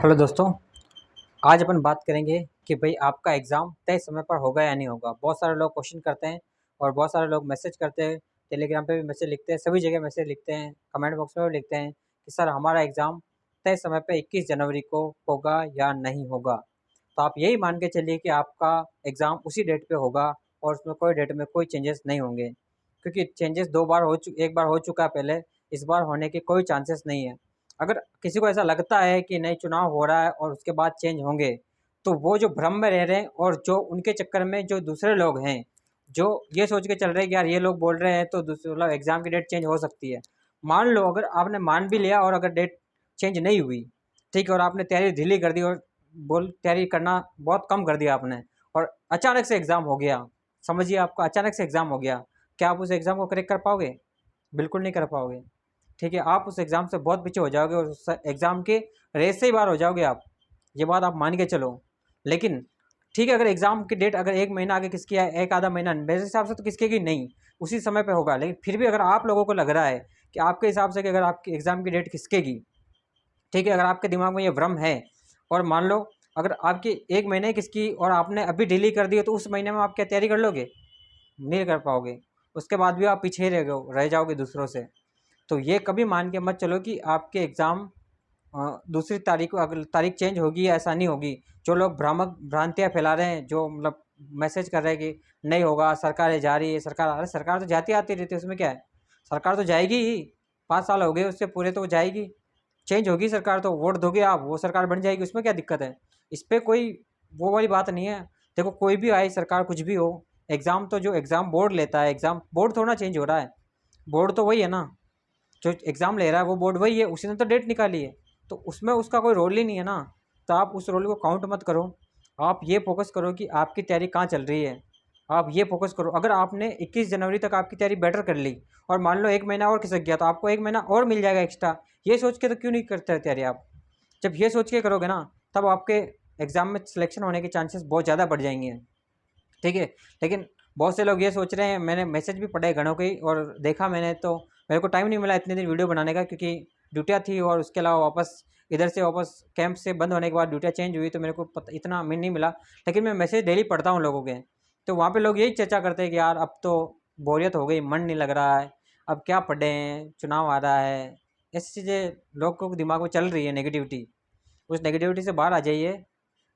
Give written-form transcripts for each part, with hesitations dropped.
Hello दोस्तों। आज अपन बात करेंगे कि भाई आपका एग्ज़ाम तय समय पर होगा या नहीं होगा। बहुत सारे लोग क्वेश्चन करते हैं और बहुत सारे लोग मैसेज करते हैं, टेलीग्राम पे भी मैसेज लिखते हैं, सभी जगह मैसेज लिखते हैं, कमेंट बॉक्स में भी लिखते हैं कि सर हमारा एग्ज़ाम तय समय पे 21 जनवरी को होगा या नहीं होगा। तो आप यही मान के चलिए कि आपका एग्ज़ाम उसी डेट पे होगा और उसमें कोई डेट में कोई चेंजेस नहीं होंगे, क्योंकि चेंजेस 2 बार एक बार हो चुका है पहले, इस बार होने के कोई चांसेस नहीं है। अगर किसी को ऐसा लगता है कि नहीं चुनाव हो रहा है और उसके बाद चेंज होंगे, तो वो जो भ्रम में रह रहे हैं और जो उनके चक्कर में जो दूसरे लोग हैं, जो ये सोच के चल रहे हैं कि यार ये लोग बोल रहे हैं तो दूसरे मतलब एग्ज़ाम की डेट चेंज हो सकती है। मान लो अगर आपने मान भी लिया और अगर डेट चेंज नहीं हुई, ठीक है, और आपने तैयारी ढीली कर दी और तैयारी करना बहुत कम कर दिया आपने, और अचानक से एग्ज़ाम हो गया, समझिए आपका अचानक से एग्ज़ाम हो गया, क्या आप उस एग्ज़ाम को क्रैक कर पाओगे? बिल्कुल नहीं कर पाओगे। ठीक है, आप उस एग्ज़ाम से बहुत पीछे हो जाओगे और उस एग्ज़ाम के रेस से ही बाहर हो जाओगे आप, ये बात आप मान के चलो। लेकिन ठीक है, अगर एग्ज़ाम की डेट अगर 1 महीना आगे खिसकी है, 1 आधा महीना, मेरे हिसाब से तो खिसकेगी नहीं, उसी समय पे होगा। लेकिन फिर भी अगर आप लोगों को लग रहा है कि आपके हिसाब से कि अगर आपकी एग्ज़ाम की डेट खिसकेगी, ठीक है, अगर आपके दिमाग में ये भ्रम है और मान लो अगर आपकी 1 महीने किसकी और आपने अभी डिले कर दी है, तो उस महीने में आप क्या तैयारी कर लोगे? नहीं कर पाओगे। उसके बाद भी आप पीछे ही रह जाओगे दूसरों से। तो ये कभी मान के मत चलो कि आपके एग्ज़ाम दूसरी तारीख को अगली तारीख चेंज होगी या ऐसा नहीं होगी। जो लोग भ्रामक भ्रांतियाँ फैला रहे हैं, जो मतलब मैसेज कर रहे हैं कि नहीं होगा, सरकारें जा रही है, अरे सरकार तो जाती आती रहती है, उसमें क्या है? सरकार तो जाएगी ही, 5 साल हो गए उससे पूरे, तो वो जाएगी। चेंज होगी सरकार तो वोट दोगे आप, वो सरकार बन जाएगी, उसमें क्या दिक्कत है? इस पे कोई वो वाली बात नहीं है। देखो कोई भी आए सरकार, कुछ भी हो, एग्ज़ाम तो जो एग्ज़ाम बोर्ड लेता है, एग्ज़ाम बोर्ड थोड़ा ना चेंज हो रहा है, बोर्ड तो वही है ना। जो एग्ज़ाम ले रहा है वो बोर्ड वही है, उसी ने तो डेट निकाली है, तो उसमें उसका कोई रोल ही नहीं है ना। तो आप उस रोल को काउंट मत करो। आप ये फोकस करो कि आपकी तैयारी कहाँ चल रही है। आप ये फोकस करो, अगर आपने 21 जनवरी तक आपकी तैयारी बेटर कर ली और मान लो 1 महीना और खिसक गया, तो आपको 1 महीना और मिल जाएगा एक्स्ट्रा। ये सोच के तो क्यों नहीं करते तैयारी आप? जब ये सोच के करोगे ना, तब आपके एग्ज़ाम में सिलेक्शन होने के चांसेस बहुत ज़्यादा बढ़ जाएंगे। ठीक है। लेकिन बहुत से लोग ये सोच रहे हैं, मैंने मैसेज भी पढ़े घणों के और देखा मैंने, तो मेरे को टाइम नहीं मिला इतने दिन वीडियो बनाने का, क्योंकि ड्यूटियाँ थी और उसके अलावा वापस इधर से वापस कैंप से बंद होने के बाद ड्यूटियाँ चेंज हुई, तो मेरे को इतना मिल नहीं मिला। लेकिन मैं मैसेज डेली पढ़ता हूँ लोगों के, तो वहाँ पे लोग यही चर्चा करते हैं कि यार अब तो बोरियत हो गई, मन नहीं लग रहा है, अब क्या पढ़ें, चुनाव आ रहा है। ऐसी चीज़ें लोग को दिमाग में चल रही है, नेगेटिविटी। उस नेगेटिविटी से बाहर आ जाइए।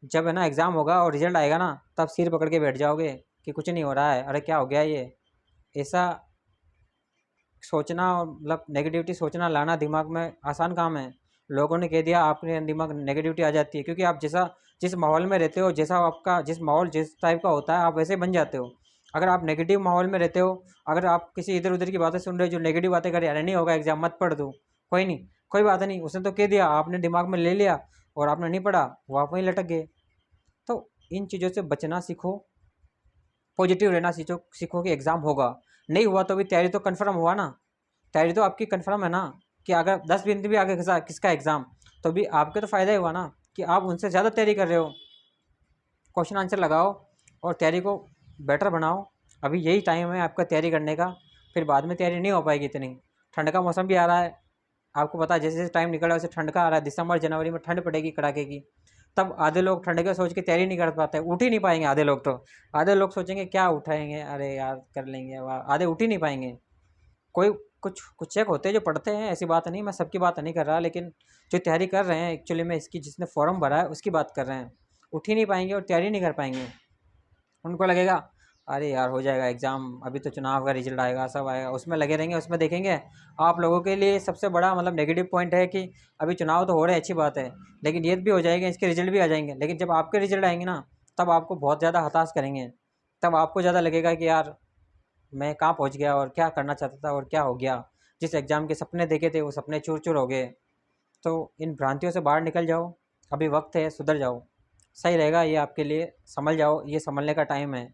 जब है ना एग्ज़ाम होगा और रिजल्ट आएगा ना, तब सिर पकड़ के बैठ जाओगे कि कुछ नहीं हो रहा है, अरे क्या हो गया ये। ऐसा सोचना और मतलब नेगेटिविटी सोचना लाना दिमाग में आसान काम है। लोगों ने कह दिया आपके दिमाग नेगेटिविटी आ जाती है, क्योंकि आप जैसा जिस माहौल में रहते हो, जैसा आपका जिस माहौल जिस टाइप का होता है, आप वैसे बन जाते हो। अगर आप नेगेटिव माहौल में रहते हो, अगर आप किसी इधर उधर की बातें सुन रहे हो जो नेगेटिव बातें कर रहे हैं, अरे नहीं होगा एग्जाम, मत पढ़ दो, कोई नहीं, कोई बात नहीं, उसने तो कह दिया, आपने दिमाग में ले लिया और आपने नहीं पढ़ा, वो आप वहीं लटक गए। तो इन चीज़ों से बचना सीखो, पॉजिटिव रहना सीखो, सीखो कि एग्ज़ाम होगा। नहीं हुआ तो भी तैयारी तो कन्फर्म हुआ ना, तैयारी तो आपकी कन्फर्म है ना, कि अगर 10 दिन भी आगे खिसा किसका एग्ज़ाम, तो भी आपके तो फ़ायदा ही हुआ ना, कि आप उनसे ज़्यादा तैयारी कर रहे हो। क्वेश्चन आंसर लगाओ और तैयारी को बेटर बनाओ। अभी यही टाइम है आपका तैयारी करने का, फिर बाद में तैयारी नहीं हो पाएगी इतनी। ठंड का मौसम भी आ रहा है, आपको पता है, जैसे जैसे टाइम निकल रहा है वैसे ठंड का आ रहा है, दिसंबर जनवरी में ठंड पड़ेगी कड़ाके की। तब आधे लोग ठंड का सोच के तैयारी नहीं कर पाते, उठ ही नहीं पाएंगे आधे लोग तो। आधे लोग सोचेंगे क्या उठाएंगे, अरे यार कर लेंगे, वाह, आधे उठ ही नहीं पाएंगे। कोई कुछ कुछ एक होते हैं जो पढ़ते हैं, ऐसी बात नहीं, मैं सबकी बात नहीं कर रहा, लेकिन जो तैयारी कर रहे हैं एक्चुअली में इसकी, जिसने फॉर्म भरा है उसकी बात कर रहे हैं। उठ ही नहीं पाएंगे और तैयारी नहीं कर पाएंगे। उनको लगेगा अरे यार हो जाएगा एग्ज़ाम, अभी तो चुनाव का रिजल्ट आएगा, सब आएगा, उसमें लगे रहेंगे, उसमें देखेंगे। आप लोगों के लिए सबसे बड़ा मतलब नेगेटिव पॉइंट है कि अभी चुनाव तो हो रहे हैं, अच्छी बात है, लेकिन ये भी हो जाएगा, इसके रिजल्ट भी आ जाएंगे। लेकिन जब आपके रिजल्ट आएंगे ना, तब आपको बहुत ज़्यादा हताश करेंगे। तब आपको ज़्यादा लगेगा कि यार मैं कहाँ पहुँच गया और क्या करना चाहता था और क्या हो गया। जिस एग्ज़ाम के सपने देखे थे वो सपने चूर चूर हो गए। तो इन भ्रांतियों से बाहर निकल जाओ, अभी वक्त है, सुधर जाओ, सही रहेगा ये आपके लिए। संभल जाओ, ये संभलने का टाइम है।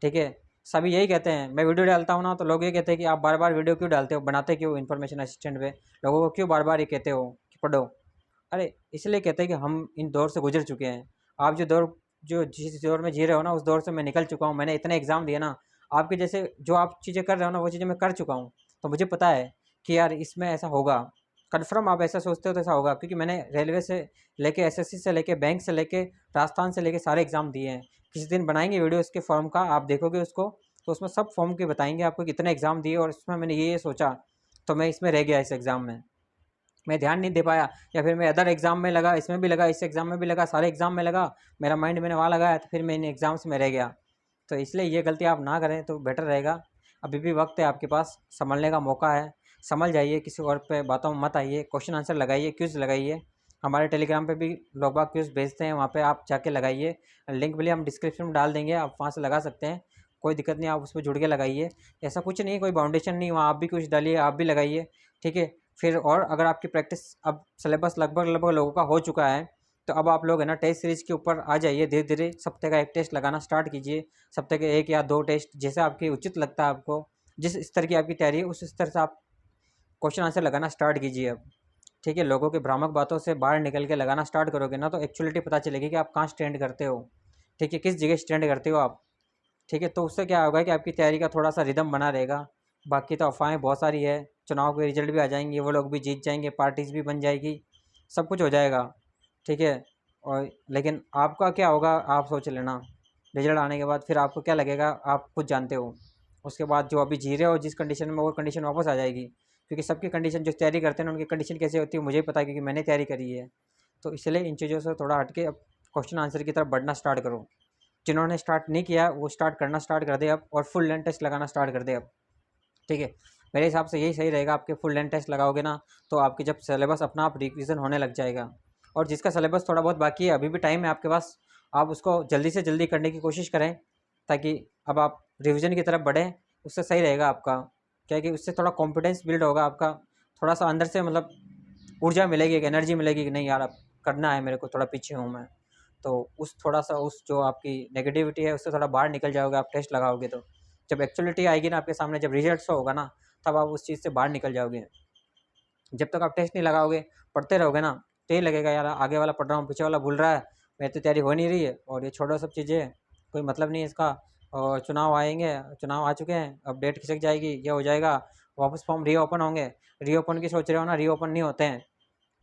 ठीक है। सभी यही कहते हैं, मैं वीडियो डालता हूँ ना, तो लोग ये कहते हैं कि आप बार बार वीडियो क्यों डालते हो, बनाते क्यों इन्फॉर्मेशन असिस्टेंट पे, लोगों को क्यों बार बार ये कहते हो कि पढ़ो। अरे इसलिए कहते हैं कि हम इन दौर से गुजर चुके हैं। आप जो जिस दौर में जी रहे हो ना, उस दौर से मैं निकल चुका हूँ, मैंने इतने एग्ज़ाम दिए ना। आपके जैसे जो आप चीज़ें कर रहे हो ना, वो चीज़ें मैं कर चुका हूँ। तो मुझे पता है कि यार इसमें ऐसा होगा, कन्फर्म आप ऐसा सोचते हो तो ऐसा होगा, क्योंकि मैंने रेलवे से लेके एसएससी से लेके बैंक से लेके राजस्थान से लेके सारे एग्ज़ाम दिए हैं। किसी दिन बनाएंगे वीडियो इसके फॉर्म का, आप देखोगे उसको तो उसमें सब फॉर्म के बताएंगे आपको कितने एग्ज़ाम दिए और इसमें मैंने ये सोचा तो मैं इसमें रह गया, इस एग्ज़ाम में मैं ध्यान नहीं दे पाया, या फिर मैं अदर एग्ज़ाम में लगा, इसमें भी लगा, इस एग्ज़ाम में भी लगा, सारे एग्ज़ाम में लगा, मेरा माइंड मैंने वहाँ लगाया तो फिर मैं इन एग्ज़ाम्स में रह गया। तो इसलिए ये गलती आप ना करें तो बेटर रहेगा। अभी भी वक्त है आपके पास, संभलने का मौका है, संभल जाइए, किसी और पे बातों में मत आइए, क्वेश्चन आंसर लगाइए, क्विज़ लगाइए। हमारे टेलीग्राम पे भी लोग बाग क्विज़ भेजते हैं, वहाँ पे आप जाके लगाइए, लिंक भी हम डिस्क्रिप्शन में डाल देंगे, आप वहाँ से लगा सकते हैं, कोई दिक्कत नहीं, आप उसमें जुड़ के लगाइए। ऐसा कुछ नहीं है, कोई बाउंडेशन नहीं, वहाँ आप भी कुछ डालिए, आप भी लगाइए, ठीक है। फिर और अगर आपकी प्रैक्टिस, अब सिलेबस लगभग लगभग लोगों का हो चुका है, तो अब आप लोग है ना टेस्ट सीरीज के ऊपर आ जाइए, धीरे धीरे सप्ते का एक टेस्ट लगाना स्टार्ट कीजिए, सप्ते के 1 या 2 टेस्ट, जैसे आपकी उचित लगता है आपको, जिस स्तर की आपकी तैयारी है उस स्तर से आप क्वेश्चन आंसर लगाना स्टार्ट कीजिए अब, ठीक है। लोगों की भ्रामक बातों से बाहर निकल के लगाना स्टार्ट करोगे ना तो एक्चुअलिटी पता चलेगी कि आप कहाँ स्टैंड करते हो, ठीक है, किस जगह स्टैंड करते हो आप, ठीक है। तो उससे क्या होगा कि आपकी तैयारी का थोड़ा सा रिदम बना रहेगा। बाकी तो अफवाहें बहुत सारी है, चुनाव के रिजल्ट भी आ जाएंगे, वो लोग भी जीत जाएंगे, पार्टीज भी बन जाएगी, सब कुछ हो जाएगा, ठीक है। और लेकिन आपका क्या होगा आप सोच लेना, रिजल्ट आने के बाद फिर आपको क्या लगेगा आप खुद जानते हो। उसके बाद जो अभी जी रहे हो जिस कंडीशन में, वो कंडीशन वापस आ जाएगी, क्योंकि सबकी कंडीशन जो तैयारी करते हैं ना उनकी कंडीशन कैसे होती है मुझे ही पता है, क्योंकि मैंने तैयारी करी है। तो इसलिए इन चीज़ों से थोड़ा हट के अब क्वेश्चन आंसर की तरफ बढ़ना स्टार्ट करो। जिन्होंने स्टार्ट नहीं किया वो स्टार्ट करना स्टार्ट कर दे अब, और फुल लेंथ टेस्ट लगाना स्टार्ट कर दे अब, ठीक है। मेरे हिसाब से यही सही रहेगा, आपके फुल लेंथ टेस्ट लगाओगे ना तो आपकी जब सिलेबस अपना आप रिविज़न होने लग जाएगा। और जिसका सिलेबस थोड़ा बहुत बाकी है, अभी भी टाइम है आपके पास, आप उसको जल्दी से जल्दी करने की कोशिश करें, ताकि अब आप रिविज़न की तरफ बढ़ें, उससे सही रहेगा आपका। क्या है कि उससे थोड़ा कॉन्फिडेंस बिल्ड होगा आपका, थोड़ा सा अंदर से मतलब ऊर्जा मिलेगी, एक एनर्जी मिलेगी कि नहीं यार अब करना है मेरे को, थोड़ा पीछे हूँ मैं। तो उस थोड़ा सा उस जो आपकी नेगेटिविटी है उससे थोड़ा बाहर निकल जाओगे आप टेस्ट लगाओगे तो। जब एक्चुअलिटी आएगी ना आपके सामने, जब रिजल्ट होगा ना, तब आप उस चीज़ से बाहर निकल जाओगे। जब तक आप टेस्ट नहीं लगाओगे, पढ़ते रहोगे ना, तो ये लगेगा यार आगे वाला पढ़ रहा हूँ, पीछे वाला भूल रहा है, मेरी तो तैयारी हो नहीं रही है, और ये छोड़ो सब चीज़ें, कोई मतलब नहीं है इसका। और चुनाव आएंगे, चुनाव आ चुके हैं, अब डेट खिसक जाएगी, ये हो जाएगा, वापस फॉर्म रीओपन होंगे, रीओपन की सोच रहे हो ना, रीओपन नहीं होते हैं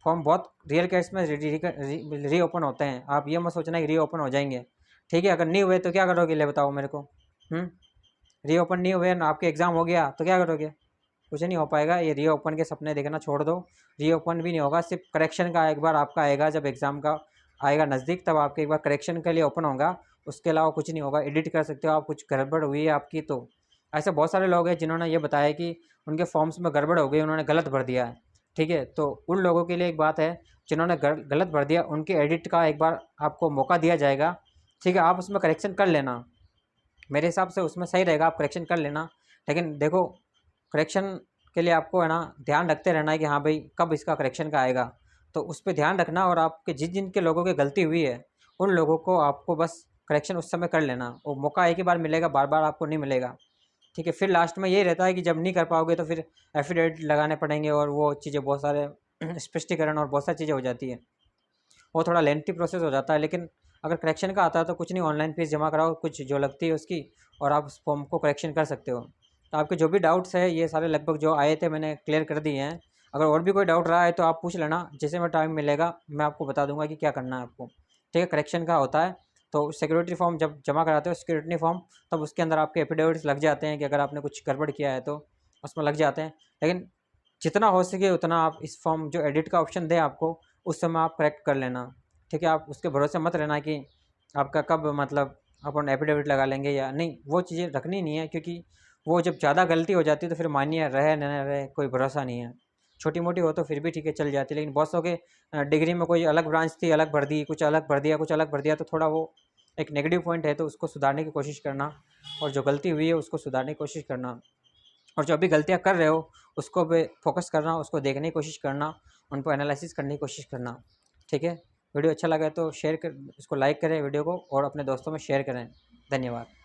फॉर्म, बहुत रियल केस में रीओपन होते हैं। आप ये मत सोचना कि रीओपन हो जाएंगे, ठीक है। अगर नहीं हुए तो क्या करोगे, ले बताओ मेरे को। रीओपन नहीं हुए ना, आपके एग्ज़ाम हो गया तो क्या करोगे, कुछ नहीं हो पाएगा। ये रीओपन के सपने देखना छोड़ दो, रीओपन भी नहीं होगा, सिर्फ करेक्शन का एक बार आपका आएगा, जब एग्ज़ाम का आएगा नज़दीक तब आपके एक बार करेक्शन के लिए ओपन होगा, उसके अलावा कुछ नहीं होगा। एडिट कर सकते हो आप, कुछ गड़बड़ हुई है आपकी तो। ऐसे बहुत सारे लोग हैं जिन्होंने ये बताया कि उनके फॉर्म्स में गड़बड़ हो गई, उन्होंने गलत भर दिया है, ठीक है। तो उन लोगों के लिए एक बात है, जिन्होंने गलत भर दिया, उनके एडिट का एक बार आपको मौका दिया जाएगा, ठीक है। आप उसमें करेक्शन कर लेना, मेरे हिसाब से उसमें सही रहेगा, आप करेक्शन कर लेना। लेकिन देखो, करेक्शन के लिए आपको है ना ध्यान रखते रहना है कि हाँ भाई कब इसका करेक्शन का आएगा, तो उस पर ध्यान रखना। और आपके जिनके लोगों की गलती हुई है उन लोगों को आपको बस करेक्शन उस समय कर लेना, वो मौका एक ही बार मिलेगा, बार बार आपको नहीं मिलेगा, ठीक है। फिर लास्ट में यही रहता है कि जब नहीं कर पाओगे तो फिर एफिडेविट लगाने पड़ेंगे, और वो चीज़ें बहुत सारे स्पष्टीकरण और बहुत सारी चीज़ें हो जाती है, वो थोड़ा लेंथी प्रोसेस हो जाता है। लेकिन अगर करेक्शन का आता है तो कुछ नहीं, ऑनलाइन फीस जमा कराओ कुछ जो लगती है उसकी, और आप उस फॉर्म को करेक्शन कर सकते हो। तो आपके जो भी डाउट्स है ये सारे लगभग जो आए थे मैंने क्लियर कर दिए हैं। अगर और भी कोई डाउट रहा है तो आप पूछ लेना, जैसे मैं टाइम मिलेगा मैं आपको बता दूंगा कि क्या करना है आपको, ठीक है। करेक्शन का होता है तो सिक्योरिटी फॉर्म जब जमा कराते हो, सिक्योरिटी फॉर्म, तब उसके अंदर आपके एफिडेविट्स लग जाते हैं कि अगर आपने कुछ गड़बड़ किया है तो उसमें लग जाते हैं। लेकिन जितना हो सके उतना आप इस फॉर्म जो एडिट का ऑप्शन दे आपको, उस समय आप करेक्ट कर लेना, ठीक है। आप उसके भरोसे मत रहना कि आपका कब मतलब अपन एफिडेविट लगा लेंगे या नहीं, वो चीज़ें रखनी नहीं है, क्योंकि वो जब ज़्यादा गलती हो जाती है तो फिर मानिए रहे न रहे कोई भरोसा नहीं है। छोटी मोटी हो तो फिर भी ठीक है चल जाती है, लेकिन बहुत सौ के डिग्री में कोई अलग ब्रांच थी, अलग भर दी, कुछ अलग भर दिया, कुछ अलग भर दिया, तो थोड़ा वो एक नेगेटिव पॉइंट है, तो उसको सुधारने की कोशिश करना, और जो गलती हुई है उसको सुधारने की कोशिश करना, और जो अभी गलतियाँ कर रहे हो उसको पे फोकस करना, उसको देखने की कोशिश करना, उन पर एनालिसिस करने की कोशिश करना, ठीक है। वीडियो अच्छा लगा तो शेयर कर, इसको लाइक करें वीडियो को, और अपने दोस्तों में शेयर करें। धन्यवाद।